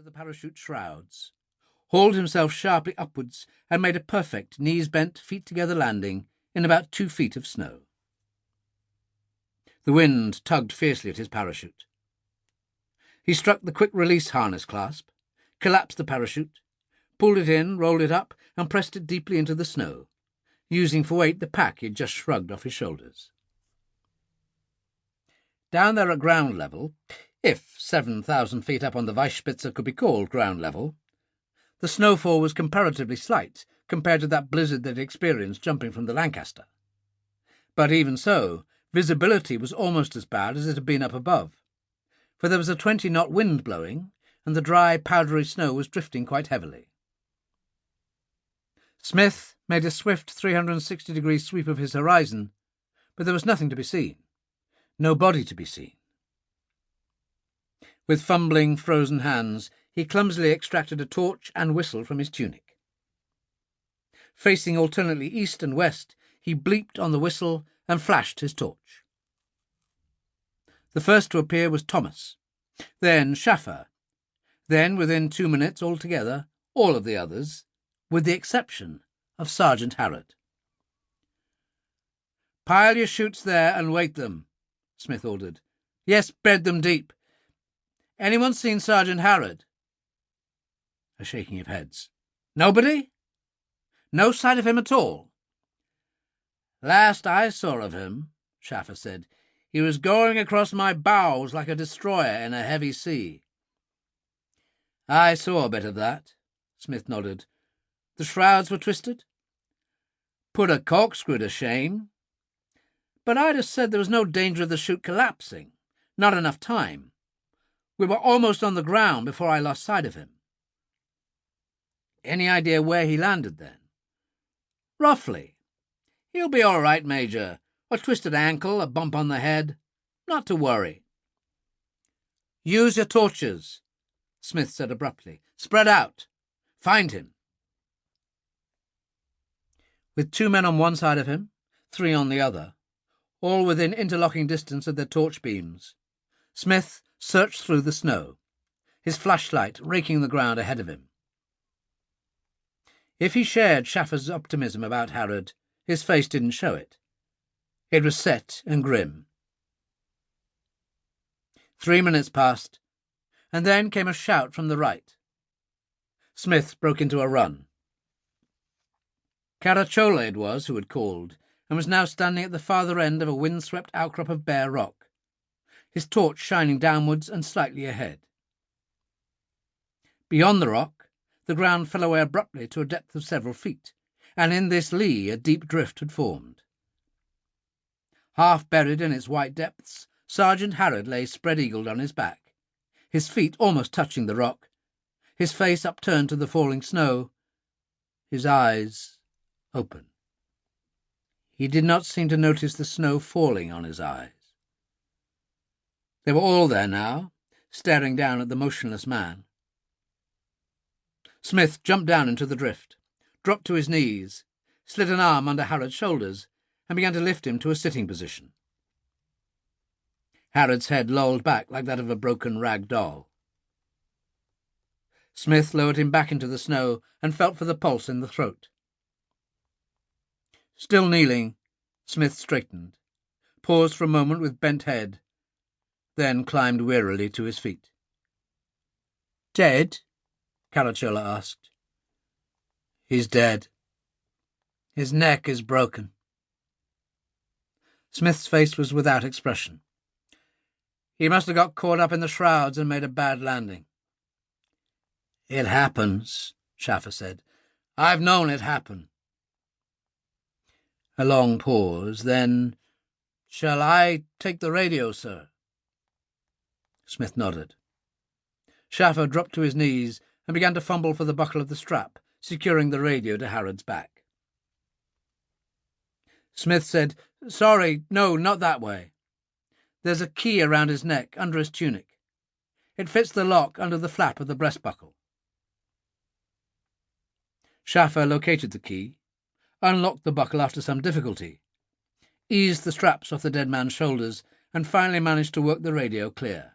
the parachute shrouds, hauled himself sharply upwards, and made a perfect knees-bent, feet-together landing in about 2 feet of snow. The wind tugged fiercely at his parachute. He struck the quick-release harness clasp, collapsed the parachute, pulled it in, rolled it up, and pressed it deeply into the snow, using for weight the pack he had just shrugged off his shoulders. Down there at ground level, if 7,000 feet up on the Weisspitze could be called ground level, the snowfall was comparatively slight compared to that blizzard they'd experienced jumping from the Lancaster. But even so, visibility was almost as bad as it had been up above, for there was a 20-knot wind blowing, and the dry, powdery snow was drifting quite heavily. Smith made a swift 360-degree sweep of his horizon, but there was nothing to be seen, no body to be seen. With fumbling, frozen hands, he clumsily extracted a torch and whistle from his tunic. Facing alternately east and west, he bleeped on the whistle and flashed his torch. The first to appear was Thomas, then Schaffer, then, within 2 minutes altogether, all of the others, with the exception of Sergeant Harrod. "Pile your chutes there and weight them," Smith ordered. "Yes, bed them deep. Anyone seen Sergeant Harrod?" A shaking of heads. "Nobody? No sight of him at all?" "Last I saw of him," Schaffer said, "he was going across my bows like a destroyer in a heavy sea." "I saw a bit of that," Smith nodded. "The shrouds were twisted?" "Put a corkscrew to shame. But I'd have said there was no danger of the chute collapsing. Not enough time. We were almost on the ground before I lost sight of him." "Any idea where he landed, then?" "Roughly. He'll be all right, Major. A twisted ankle, a bump on the head. Not to worry." "Use your torches," Smith said abruptly. "Spread out. Find him." With 2 men on one side of him, 3 on the other, all within interlocking distance of their torch beams, Smith searched through the snow, his flashlight raking the ground ahead of him. If he shared Schaffer's optimism about Harrod, his face didn't show it. It was set and grim. 3 minutes passed, and then came a shout from the right. Smith broke into a run. Caracciola it was who had called, and was now standing at the farther end of a wind-swept outcrop of bare rock, his torch shining downwards and slightly ahead. Beyond the rock, the ground fell away abruptly to a depth of several feet, and in this lee a deep drift had formed. Half buried in its white depths, Sergeant Harrod lay spread-eagled on his back, his feet almost touching the rock, his face upturned to the falling snow, his eyes open. He did not seem to notice the snow falling on his eyes. They were all there now, staring down at the motionless man. Smith jumped down into the drift, dropped to his knees, slid an arm under Harrod's shoulders, and began to lift him to a sitting position. Harrod's head lolled back like that of a broken rag doll. Smith lowered him back into the snow and felt for the pulse in the throat. Still kneeling, Smith straightened, paused for a moment with bent head, then climbed wearily to his feet. "Dead?" Caracciola asked. "He's dead. His neck is broken." Smith's face was without expression. "He must have got caught up in the shrouds and made a bad landing." "It happens," Schaffer said. "I've known it happen." A long pause, then, "Shall I take the radio, sir?" Smith nodded. Schaffer dropped to his knees and began to fumble for the buckle of the strap, securing the radio to Harrod's back. Smith said, "Sorry, no, not that way. There's a key around his neck, under his tunic. It fits the lock under the flap of the breast buckle." Schaffer located the key, unlocked the buckle after some difficulty, eased the straps off the dead man's shoulders, and finally managed to work the radio clear.